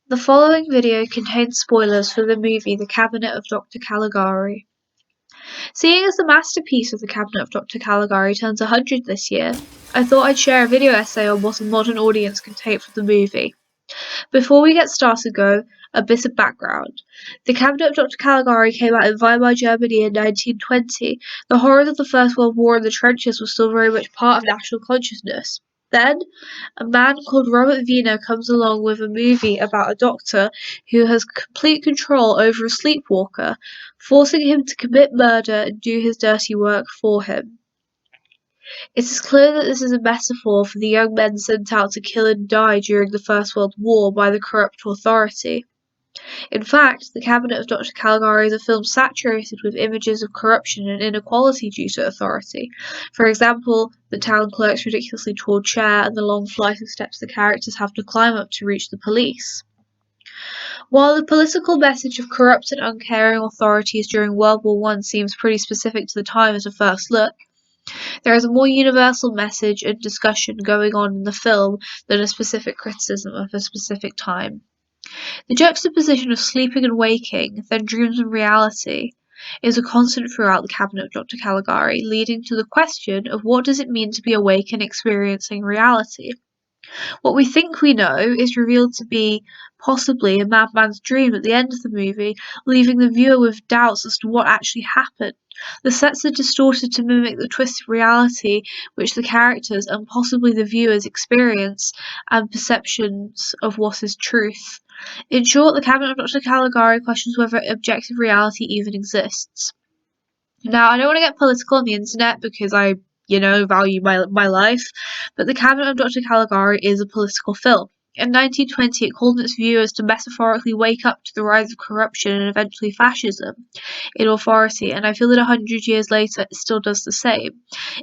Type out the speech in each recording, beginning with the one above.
The following video contains spoilers for the movie The Cabinet of Dr. Caligari. Seeing as the masterpiece of The Cabinet of Dr. Caligari turns 100 this year, I thought I'd share a video essay on what a modern audience can take from the movie. Before we get started though, a bit of background. The Cabinet of Dr. Caligari came out in Weimar Germany in 1920. The horrors of the First World War in the trenches were still very much part of national consciousness. Then, a man called Robert Wiener comes along with a movie about a doctor who has complete control over a sleepwalker, forcing him to commit murder and do his dirty work for him. It is clear that this is a metaphor for the young men sent out to kill and die during the First World War by the corrupt authority. In fact, The Cabinet of Dr. Caligari is a film saturated with images of corruption and inequality due to authority. For example, the town clerk's ridiculously tall chair and the long flight of steps the characters have to climb up to reach the police. While the political message of corrupt and uncaring authorities during World War I seems pretty specific to the time at a first look, there is a more universal message and discussion going on in the film than a specific criticism of a specific time. The juxtaposition of sleeping and waking, then dreams and reality, is a constant throughout The Cabinet of Dr. Caligari, leading to the question of what does it mean to be awake and experiencing reality. What we think we know is revealed to be possibly a madman's dream at the end of the movie, leaving the viewer with doubts as to what actually happened. The sets are distorted to mimic the twisted reality which the characters and possibly the viewers experience and perceptions of what is truth. In short, The Cabinet of Dr. Caligari questions whether objective reality even exists. Now, I don't want to get political on the internet because I value my life, but The Cabinet of Dr. Caligari is a political film. In 1920, it called on its viewers to metaphorically wake up to the rise of corruption and eventually fascism in authority, and I feel that 100 years later it still does the same.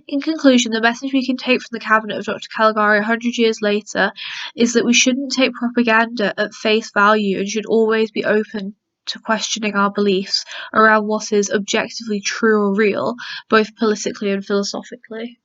In conclusion, the message we can take from The Cabinet of Dr. Caligari 100 years later is that we shouldn't take propaganda at face value and should always be open to questioning our beliefs around what is objectively true or real, both politically and philosophically.